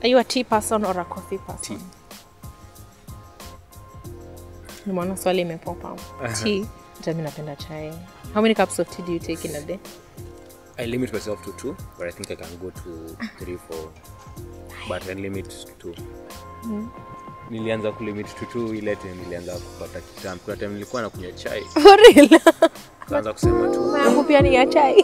Are you a tea person or a coffee person? Tea. Nimeona swali imepopa. Tea. Mimi napenda chai. How many cups of tea do you take in a day? I limit myself to 2, but I think I can go to 3, 4. But I limit to 2. Nilianza kulimit to 2 ile time nilianza kupata kitambo. Kuna time nilikuwa nakunywa chai. For real? Kaanza kusema tu. Mambo pia ni ya chai.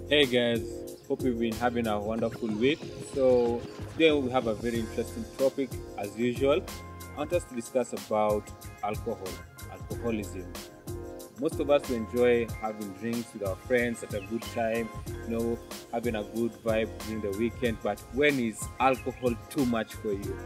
Hey guys, hope you've been having a wonderful week. So today we have a very interesting topic as usual. I want us to discuss about alcoholism. Most of us enjoy having drinks with our friends at a good time, having a good vibe during the weekend, but when is alcohol too much for you?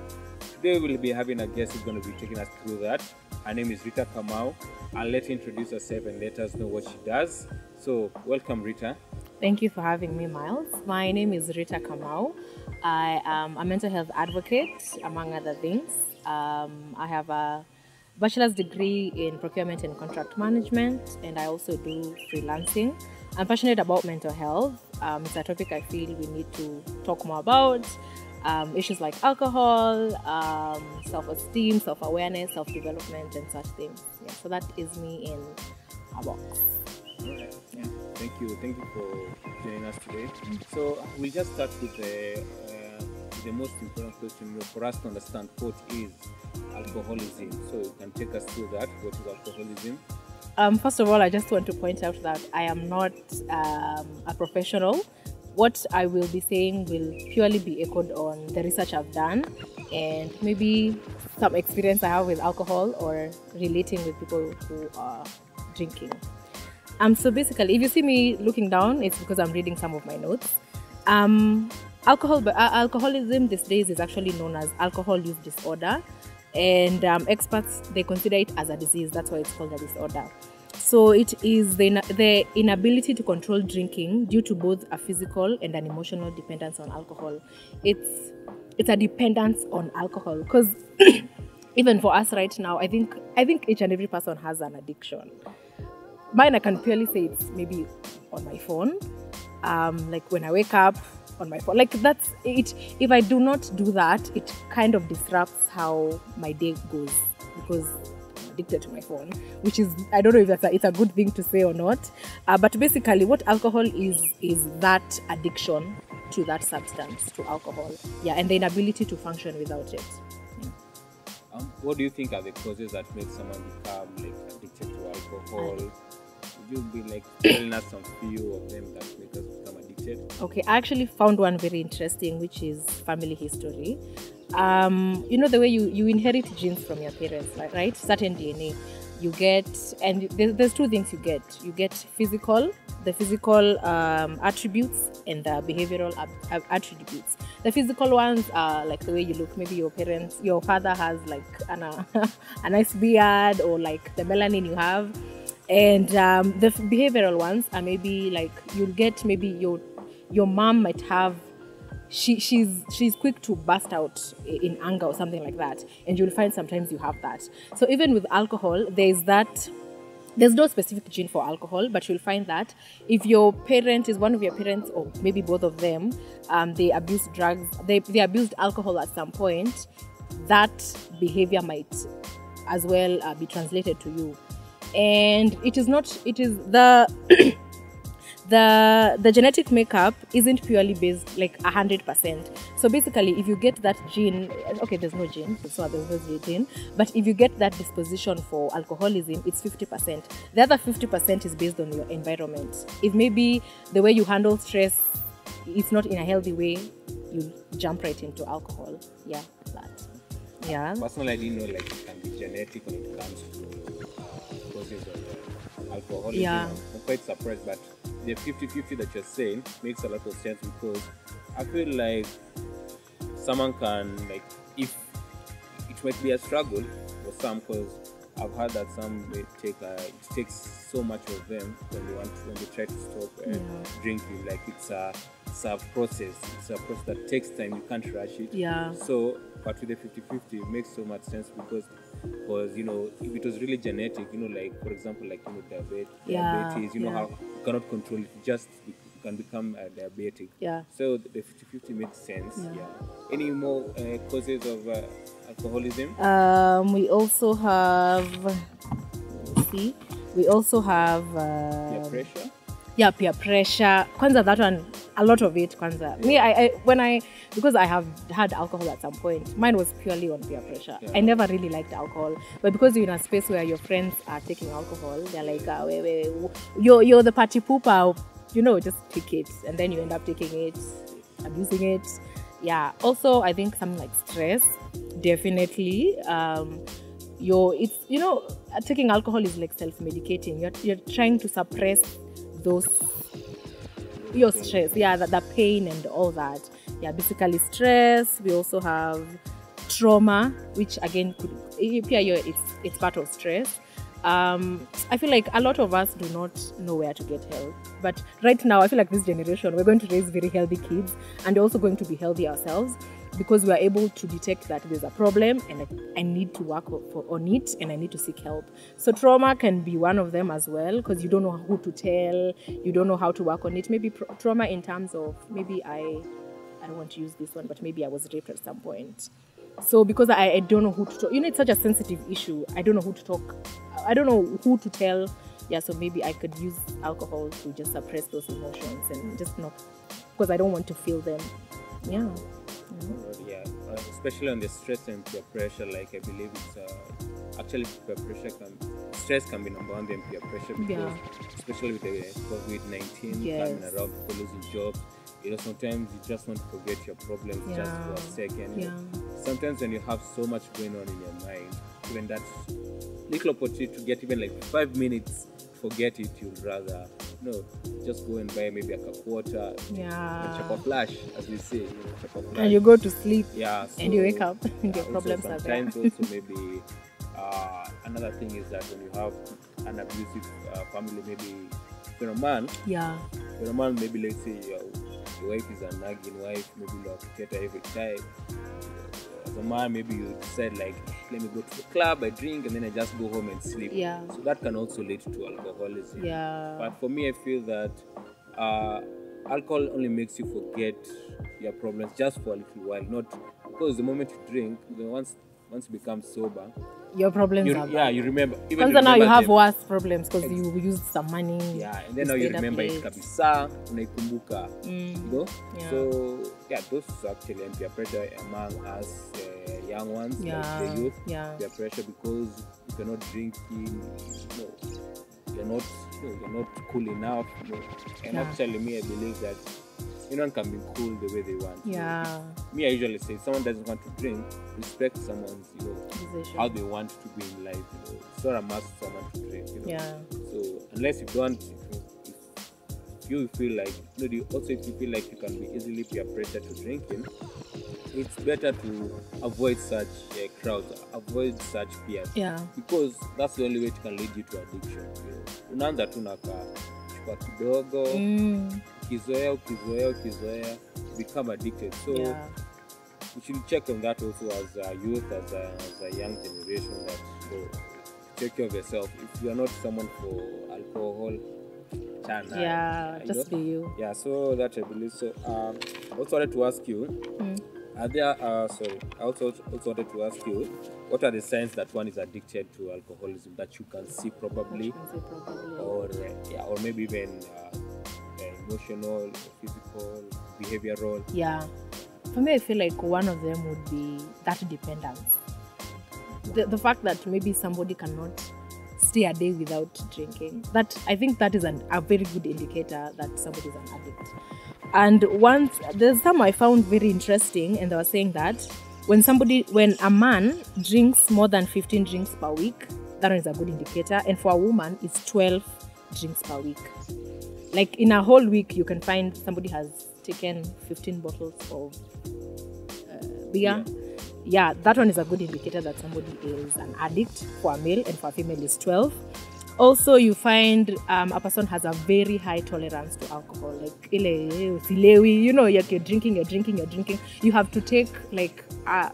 Today we'll be having a guest who's going to be taking us through that. Her name is Ritta Kamau. I'll let her introduce herself and let us know what she does. So welcome, Ritta. Thank you for having me, Myles. My name is Ritta Kamau. I am a mental health advocate, among other things. I have a bachelor's degree in procurement and contract management, and I also do freelancing. I'm passionate about mental health. It's a topic I feel we need to talk more about. Issues like alcohol, self-esteem, self-awareness, self-development, and such things. Yeah, so that is me in a box. Alright. Yeah. Thank you for joining us today. So we'll just start with the most important question for us to understand what is alcoholism. So you can take us through that. What is alcoholism? First of all, I just want to point out that I am not a professional. What I will be saying will purely be echoed on the research I've done and maybe some experience I have with alcohol or relating with people who are drinking. So basically, if you see me looking down, it's because I'm reading some of my notes. Alcoholism these days is actually known as alcohol use disorder, and experts, they consider it as a disease. That's why it's called a disorder. So it is the inability to control drinking due to both a physical and an emotional dependence on alcohol. It's a dependence on alcohol because even for us right now, I think each and every person has an addiction. Mine, I can purely say it's maybe on my phone. Like when I wake up on my phone, like that's it. If I do not do that, it kind of disrupts how my day goes because I'm addicted to my phone, which is, I don't know if it's a good thing to say or not. But basically what alcohol is that addiction to that substance, to alcohol. Yeah, and the inability to function without it. Yeah. What do you think are the causes that make someone become addicted to alcohol? Would you be telling us some few of them that make us become addicted? Okay, I actually found one very interesting, which is family history. The way you inherit genes from your parents, right? Certain DNA you get, and there's two things you get. You get the physical attributes and the behavioral attributes. The physical ones are like the way you look. Maybe your father has a nice beard, or the melanin you have. And the behavioral ones are maybe you'll get, maybe your mom might have, she's quick to burst out in anger or something like that, and you'll find sometimes you have that. So even with alcohol, there's no specific gene for alcohol, but you'll find that if your parent is one of your parents, or maybe both of them, they abused drugs, they abused alcohol at some point, that behavior might as well be translated to you. And it is the genetic makeup isn't purely based 100%. So basically, if you get that gene, okay, there's no gene, so there's no gene, but if you get that disposition for alcoholism, it's 50%. The other 50% is based on your environment. If maybe the way you handle stress, it's not in a healthy way, you jump right into alcohol. Yeah, that. Yeah. Personally, I didn't know it can be genetic when it comes to causes of alcoholism. Yeah. I'm quite surprised, but the 50-50 that you're saying makes a lot of sense, because I feel like someone can, if it might be a struggle for some, because I've heard that some may take it takes so much of them when they try to stop drinking. it's a process. It's a process that takes time. You can't rush it. Yeah. So, but with the 50-50, it makes so much sense because you know, if it was really genetic, you know, like for example, like you know, diabetes, you know how you cannot control it. You can become diabetic. Yeah. So the 50-50 makes sense. Yeah. Any more causes of alcoholism? We also have. Let's see. We also have. Peer pressure. Yeah, peer pressure. Kwanza, that one, a lot of it. Kwanza, me, because I have had alcohol at some point, mine was purely on peer pressure. Yeah. I never really liked alcohol, but because you're in a space where your friends are taking alcohol, they're like, you're the party pooper, you know, just take it, and then you end up taking it, abusing it. Yeah. Also, I think something like stress, definitely. It's, you know, taking alcohol is like self-medicating. You're trying to suppress your stress, the pain and all that. Basically stress. We also have trauma, which again it's part of stress. I feel like a lot of us do not know where to get help, but right now I feel like this generation, we're going to raise very healthy kids and also going to be healthy ourselves, because we are able to detect that there's a problem and I need to work on it and I need to seek help. So trauma can be one of them as well, because you don't know who to tell, you don't know how to work on it. Maybe trauma in terms of, maybe I don't want to use this one, but maybe I was raped at some point. So because I don't know who to talk, you know, it's such a sensitive issue. I don't know who to talk, I don't know who to tell. Yeah, so maybe I could use alcohol to just suppress those emotions and just not, because I don't want to feel them. Yeah. Yeah, especially on the stress and peer pressure, like I believe it's actually stress can be number one, then peer pressure, because especially with the COVID-19 coming around, people losing jobs, you know, sometimes you just want to forget your problems just for a second. You know? Sometimes when you have so much going on in your mind, even that little opportunity to get even like 5 minutes, forget it, you'd rather just go and buy maybe a cup water, a chop flash, as we say, chop flash. And you go to sleep, so, and you wake up, and your problems are there. Sometimes also maybe another thing is that when you have an abusive family, maybe you're a man, maybe let's say your wife is a nagging wife, maybe you have to get her every time. As a man, maybe you decide like, let me go to the club, I drink, and then I just go home and sleep. So that can also lead to alcoholism. But for me, I feel that alcohol only makes you forget your problems just for a little while. Not because the moment you drink, once you become sober, your problems are bad. you remember. Even now you have worse problems because you used some money. And then now you remember it kabisa, unaikumbuka. You know? So those actually and peer pressure among us young ones, like the youth, peer pressure, because if you're not drinking, you're not cool enough. And actually, me, I believe that anyone can be cool the way they want. Me, I usually say, if someone doesn't want to drink, respect someone's, how they want to be in life. It's not a must for someone to drink. So unless you don't, if you feel like, if you feel like you can be easily peer pressure to drinking, it's better to avoid such crowds, avoid such peers, because that's the only way it can lead you to addiction. Unaanza tu na chupa kidogo, ukizoea, become addicted. So we should check on that also as a youth, as a young generation, that take care of yourself. If you are not someone for alcohol, just be you. So that I believe. So I also wanted to ask you, I also wanted to ask you, what are the signs that one is addicted to alcoholism that you can see probably, or maybe even emotional, physical, behavioral? For me, I feel like one of them would be that dependence. The fact that maybe somebody cannot stay a day without drinking, that I think that is a very good indicator that somebody is an addict. And there's some I found very interesting, and they were saying that when a man drinks more than 15 drinks per week, that is a good indicator. And for a woman, it's 12 drinks per week. Like in a whole week, you can find somebody has taken 15 bottles of beer. That one is a good indicator that somebody is an addict. For a male, and for a female is 12. Also, you find a person has a very high tolerance to alcohol. Like, you're drinking. You have to take like a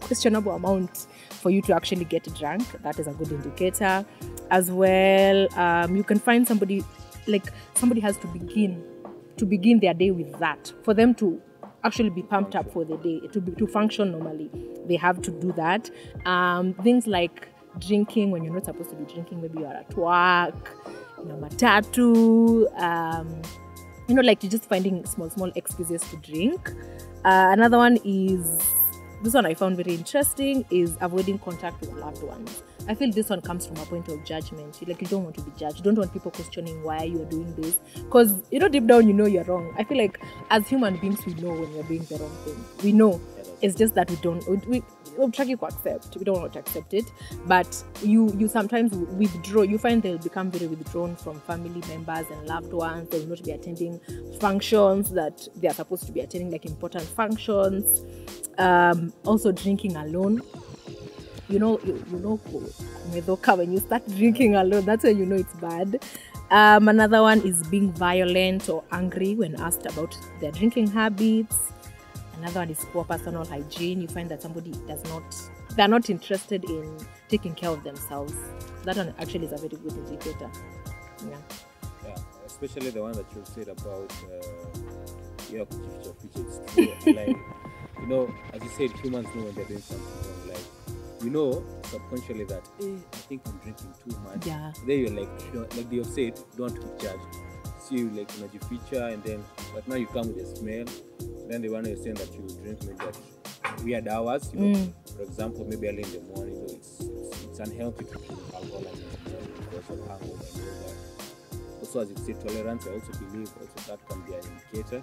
questionable amount for you to actually get drunk. That is a good indicator. As well, you can find somebody has to begin their day with that. For them to actually be pumped up for the day, to function normally, they have to do that. Things like drinking when you're not supposed to be drinking. Maybe you are at work, in a matatu, like you're just finding small excuses to drink. Another one is, this one I found very interesting, is avoiding contact with loved ones. I feel this one comes from a point of judgment. You don't want to be judged. You don't want people questioning why you're doing this. Because, deep down, you're wrong. I feel like as human beings, we know when we're doing the wrong thing. We know. It's just that we'll try to accept. We don't want to accept it. But you sometimes withdraw. You find they'll become very withdrawn from family members and loved ones. They will not be attending functions that they are supposed to be attending, like important functions. Also drinking alone. When you start drinking alone, that's when you know it's bad. Another one is being violent or angry when asked about their drinking habits. Another one is poor personal hygiene. You find that somebody they're not interested in taking care of themselves. That one actually is a very good indicator. Yeah, especially the one that you said about which is true. Like, as you said, humans know when they're doing something wrong. Like, subconsciously that, I think I'm drinking too much. Yeah. Then you're like they have said, don't be judged. So you like feature, and then, but now you come with a smell. Then the one you're saying that you drink maybe at weird hours. For example, maybe early in the morning. It's unhealthy to drink alcohol in the morning because of hangover and all that. Also, as you say, tolerance, I also believe that can be an indicator.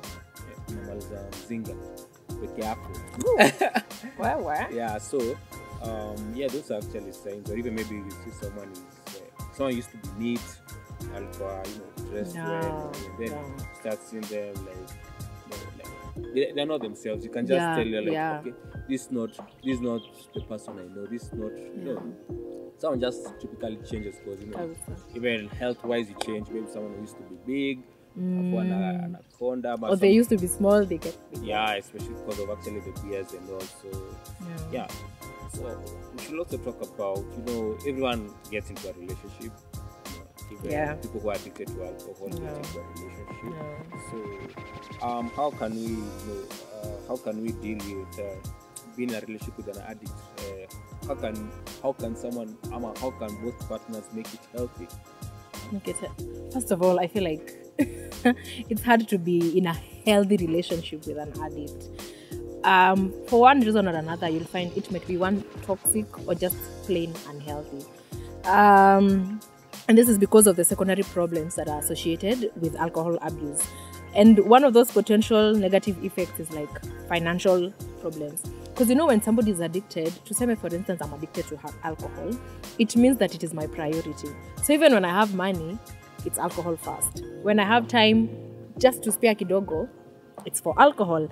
Zinga. Well. Yeah, so those are actually signs. Or even maybe you see someone used to be neat, dressed well, and then start seeing them like they're not themselves. You can just tell you're okay, this is not the person I know. This is not someone just typically changes because even health-wise you change. Maybe someone who used to be big. Anaconda, or they used to be small, they get big. Yeah, especially because of actually the beers and also so we should also talk about everyone gets into a relationship, even people who are addicted to alcohol get into a relationship. So how can we deal with being in a relationship with an addict? How can both partners make it healthy? First of all, I feel like it's hard to be in a healthy relationship with an addict. For one reason or another, you'll find it might be one toxic or just plain unhealthy. And this is because of the secondary problems that are associated with alcohol abuse. And one of those potential negative effects is like financial problems. Because when somebody is addicted, to say, for instance, I'm addicted to alcohol, it means that it is my priority. So even when I have money, it's alcohol first. When I have time just to spare kidogo, it's for alcohol.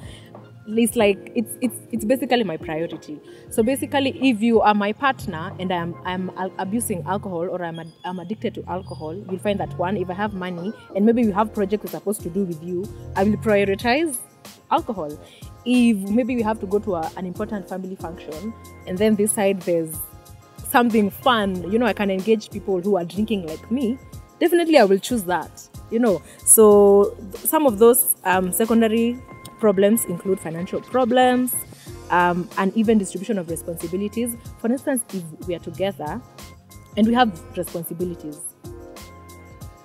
It's like it's basically my priority. So basically, if you are my partner and I'm abusing alcohol or I'm addicted to alcohol, you'll find that one, if I have money and maybe we have projects we're supposed to do with you, I will prioritize alcohol. If maybe we have to go to an important family function and then this side there's something fun, I can engage people who are drinking like me, definitely I will choose that, So some of those secondary problems include financial problems, and even distribution of responsibilities. For instance, if we are together and we have responsibilities.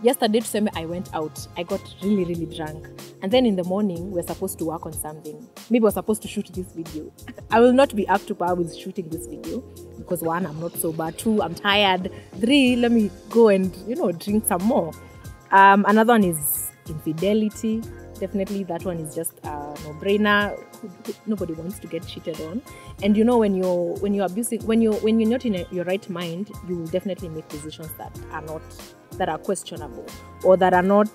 Yesterday, I went out. I got really, really drunk. And then in the morning, we're supposed to work on something. Maybe we're supposed to shoot this video. I will not be up to par with shooting this video because 1, I'm not sober. 2, I'm tired. 3, let me go and, drink some more. Another one is infidelity. Definitely that one is just a no-brainer. Nobody wants to get cheated on. And when you're abusing, when you're not in your right mind, you will definitely make decisions that are questionable or that are not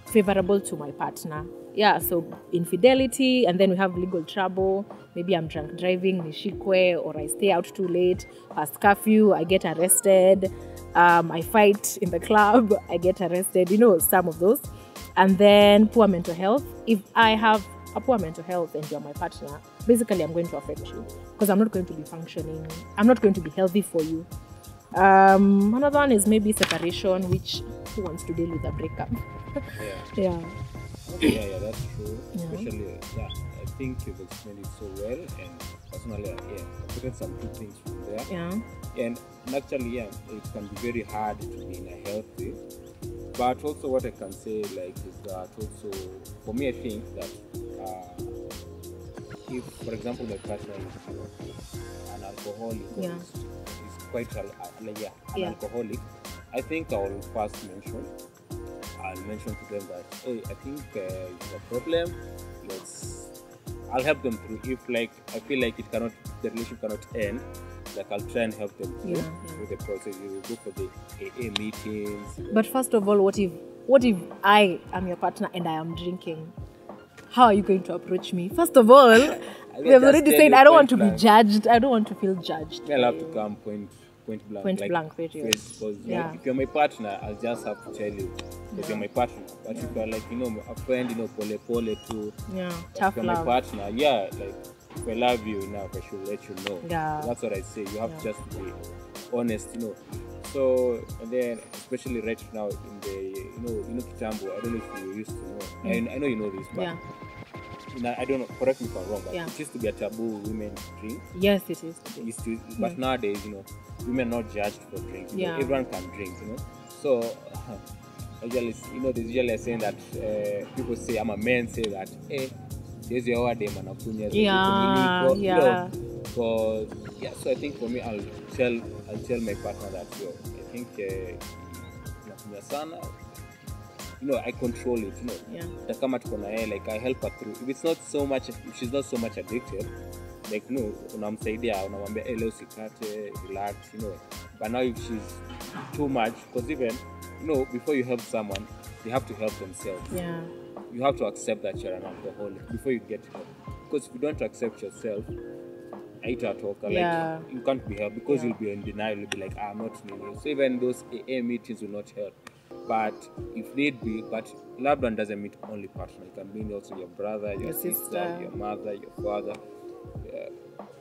favorable to my partner. yeah, so infidelity, and then we have legal trouble. Maybe I'm drunk driving, nishikwe, or I stay out too late past curfew, I get arrested. I fight in the club, I get arrested, some of those. And then poor mental health. If I have a poor mental health and you're my partner, basically I'm going to affect you because I'm not going to be functioning. I'm not going to be healthy for you. Another one is maybe separation, which who wants to deal with a breakup? Yeah. Yeah. Okay, yeah, that's true. Yeah. Especially, I think you've explained it so well, and personally, I've gotten some good things from there. Yeah. And actually, it can be very hard to be in a healthy. But also, what I can say, like, is that also for me, I think that if, for example, my partner is an alcoholic, Yeah. is quite an alcoholic, I think I will first I'll mention to them that, hey, I think you have a problem. I'll help them through. If I feel like the relationship cannot end, I'll try and help them through the process. You will go for the AA meetings. But first of all, what if I am your partner and I am drinking? How are you going to approach me? First of all, we have already said I don't want to be judged. I don't want to feel judged. I'll have to come point blank. Point blank, period. Because if you're my partner, I'll just have to tell you that you're my partner. But if you're a friend, pole too. Yeah, tough love. If you're my partner, if I love you enough, I should let you know. Yeah. That's what I say. You have to just be honest, So, and then, especially right now in the, Kitambo, I don't know if you used to know. I know you know this, but I don't know, correct me if I'm wrong, but it used to be a taboo women drink. Yes, it is. But nowadays, women are not judged for drinking. Everyone can drink, So, there's usually a saying that people say, men say that, hey, there's your day, man. So I think for me, I'll tell my partner that, I think, I control it, I help her through. If it's not so much, if she's not so much addicted, unamsaidia, unamwambia, hey, leo usikate, relax, But now if she's too much, because even, before you help someone, they have to help themselves. Yeah. You have to accept that you're an alcoholic before you get help. Because if you don't accept yourself, you can't be helped because you'll be in denial. You'll be like, I'm not needed. So even those AA meetings will not help. But if need be, but loved one doesn't mean only partner. It can mean also your brother, your sister, your mother, your father.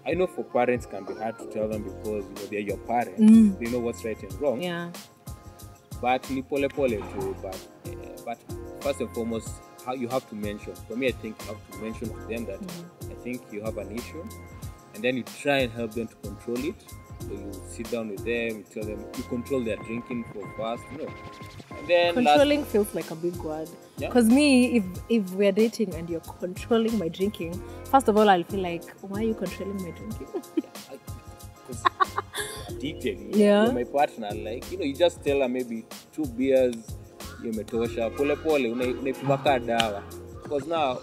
I know for parents it can be hard to tell them because they're your parents. They know what's right and wrong. Yeah. But ni pole too. But first and foremost, how you have to mention. For me, I think you have to mention to them that I think you have an issue, and then you try and help them to control it. So you sit down with them, you tell them you control their drinking for fast, And then controlling feels like a big word. Because me, if we're dating and you're controlling my drinking, first of all, I'll feel like, why are you controlling my drinking? Because addicted. You're my partner. You just tell her maybe 2 beers. Umetosha pole unaipaka dawa, because now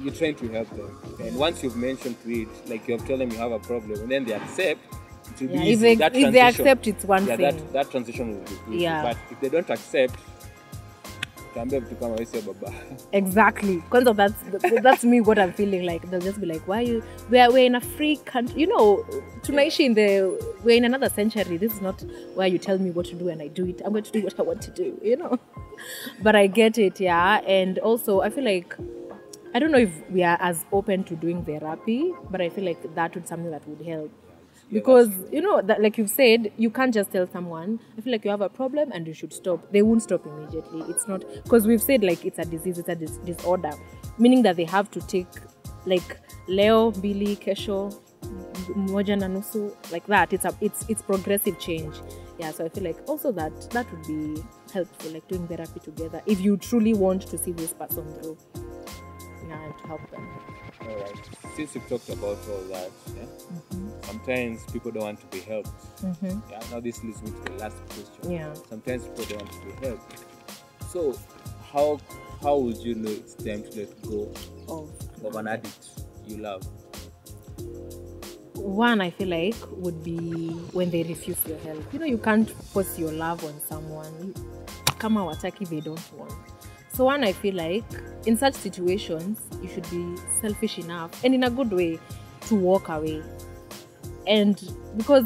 you're trying to help them, and once you've mentioned to it, you have told them you have a problem, and then they accept, it will be easy. If they accept, it's one thing. That transition will be easy. But if they don't accept, exactly. Because that's me. What I'm feeling like, they'll just be like, "Why you? We're in a free country, we're in another century. This is not where you tell me what to do and I do it. I'm going to do what I want to do, But I get it, And also, I feel like I don't know if we are as open to doing therapy, but I feel like that would something that would help. Because, that, like you've said, you can't just tell someone, I feel like you have a problem and you should stop. They won't stop immediately. It's not, because we've said it's a disease, it's a disorder, meaning that they have to take leo, bili, kesho, moja na nusu, like that. It's progressive change. So I feel like also that would be helpful, doing therapy together, if you truly want to see this person through. And to help them. Alright. Since we've talked about all that, sometimes people don't want to be helped. Now this leads me to the last question. Sometimes people don't want to be helped. So how would you know it's time to let go of an addict you love? One, I feel like, would be when they refuse your help. You can't force your love on someone. Kama wataki, they don't want. So one, I feel like in such situations, you should be selfish enough and in a good way to walk away. And because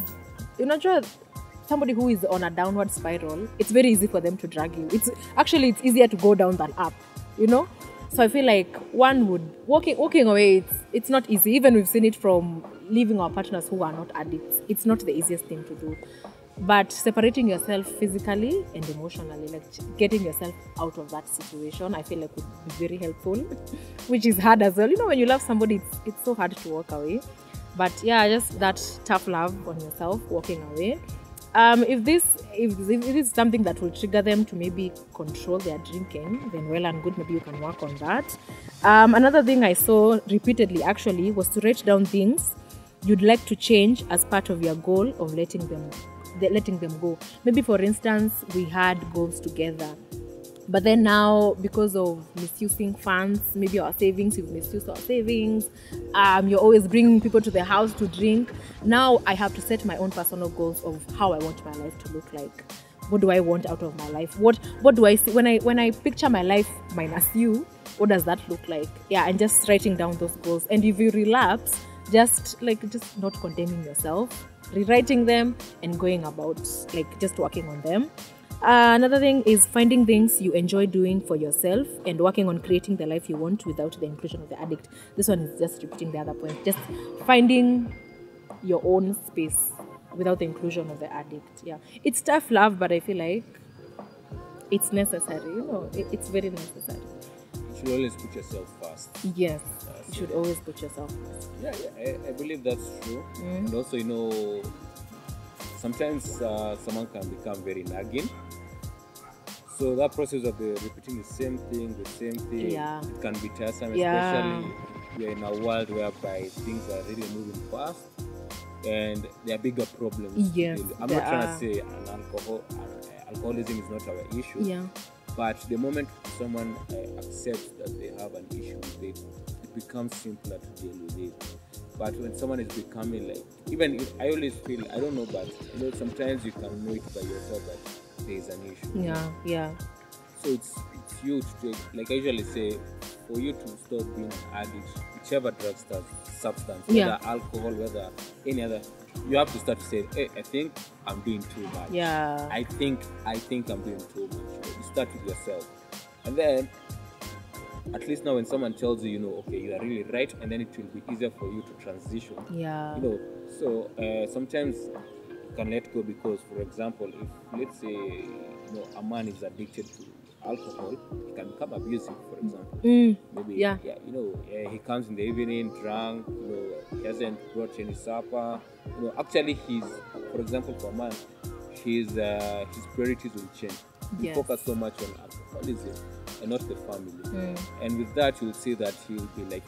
somebody who is on a downward spiral, it's very easy for them to drag you. It's easier to go down than up, So I feel like one would walking away. It's not easy. Even we've seen it from leaving our partners who are not addicts. It's not the easiest thing to do. But separating yourself physically and emotionally, like getting yourself out of that situation, I feel like would be very helpful, which is hard as well. When you love somebody, it's so hard to walk away. But yeah, just that tough love on yourself, walking away. If this is something that will trigger them to maybe control their drinking, then well and good, maybe you can work on that. Another thing I saw repeatedly actually was to write down things you'd like to change as part of your goal of letting them go. Maybe for instance, we had goals together, but then now because of misusing funds, maybe our savings, you've misused our savings. You're always bringing people to the house to drink. Now I have to set my own personal goals of how I want my life to look like. What do I want out of my life? What do I see when I picture my life minus you? What does that look like? Yeah, and just writing down those goals. And if you relapse, just not condemning yourself, rewriting them and going about just working on them. Another thing is finding things you enjoy doing for yourself and working on creating the life you want without the inclusion of the addict. This one is just repeating the other point. Just finding your own space without the inclusion of the addict. Yeah, it's tough love, but I feel like it's necessary. It's very necessary. You should always put yourself first. Yes, you should always put yourself first. Yeah, I believe that's true. And also, sometimes someone can become very nagging. So that process of repeating the same thing, it can be tiresome, especially you're in a world whereby things are really moving fast and there are bigger problems. Yes, I'm not trying to say alcoholism is not our issue. Yeah. But the moment someone accepts that they have an issue with it, it becomes simpler to deal with it. But when someone is becoming I always feel, I don't know, but sometimes you can know it by yourself that there is an issue. Yeah. So it's you to take, like I usually say, for you to stop being an addict, whichever drug substance, whether alcohol, whether any other, you have to start to say, hey, I think I'm doing too much. Yeah. I think I'm doing too much. You start with yourself. And then, at least now when someone tells you, okay, you are really right, and then it will be easier for you to transition. Yeah. So sometimes you can let go because, for example, if let's say, a man is addicted to alcohol, he can become abusive, for example. Maybe, he comes in the evening drunk, he hasn't brought any supper. Actually, for example, for a man, his priorities will change. He focus so much on alcoholism and not the family. And with that, you'll see that he'll be like,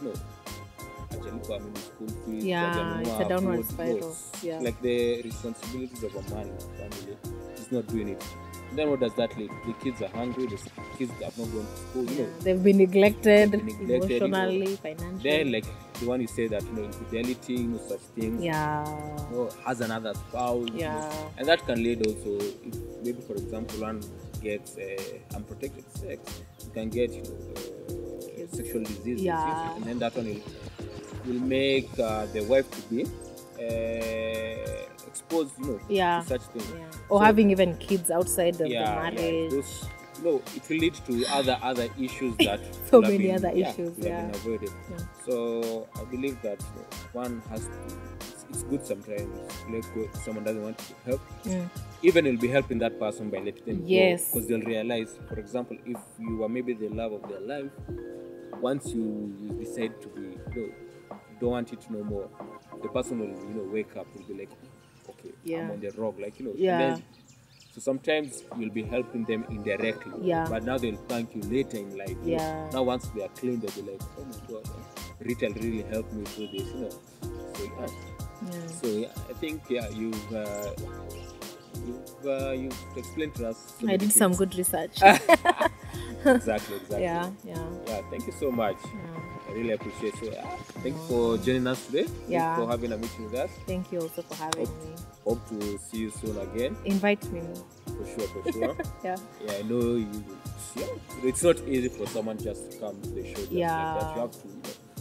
actually, family, school fees. Yeah, it's a downward spiral. Yeah. Like the responsibilities of a man in the family, he's not doing it. Then what does that lead? The kids are hungry, the kids have not gone to school, They've been neglected emotionally, financially. Then, like the one you say that, infidelity, such things. Yeah. Has another spouse. Yeah. And that can lead also, if maybe, for example, one gets unprotected sex, you can get, sexual disease. Yeah. And then that one will make the wife to be exposed, to such things. Yeah. Or having even kids outside of the marriage. It will lead to other issues that so many other issues. Been avoided. Yeah. So I believe that one has to. It's good sometimes. Let go. If someone doesn't want to help. Even you'll be helping that person by letting them go, because they'll realize, for example, if you are maybe the love of their life, once you decide to be, don't want it no more, the person will, wake up, will be like, okay, I'm on the rock, Then, so sometimes you'll be helping them indirectly, but now they'll thank you later in life. Now once they are clean, they'll be like, oh my God, Ritta really helped me through this, So I think you've explained to us. I did some good research. Exactly. Yeah. Thank you so much. I really appreciate it. So thank you for joining us today. Yeah. Thanks for having a meeting with us. Thank you also for having me. Hope to see you soon again. Invite me. For sure. Yeah. Yeah, I know you. Yeah, it's not easy for someone just to come to the show just like that. You have to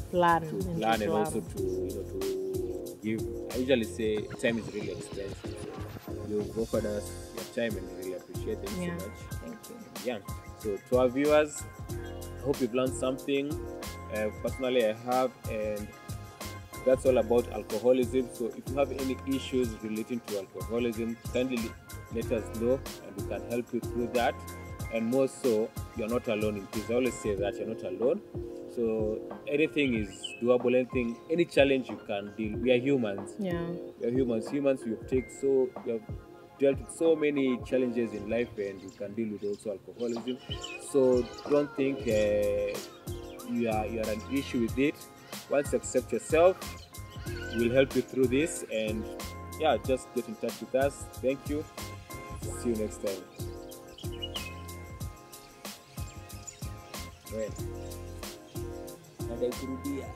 plan and also to give. I usually say time is really expensive. So you've offered us your time and we really appreciate it so much. Thank you. Yeah. So to our viewers, I hope you've learned something. Personally, I have, and that's all about alcoholism. So if you have any issues relating to alcoholism, kindly let us know and we can help you through that. And more so, you're not alone in this. I always say that you're not alone. So anything is doable, any challenge you can deal. We are humans. Yeah. We are humans. Humans, we have dealt with so many challenges in life, and you can deal with also alcoholism. So don't think you are an issue with it. Once you accept yourself, we'll help you through this. And yeah, just get in touch with us. Thank you. See you next time. Well, nadai kurudia.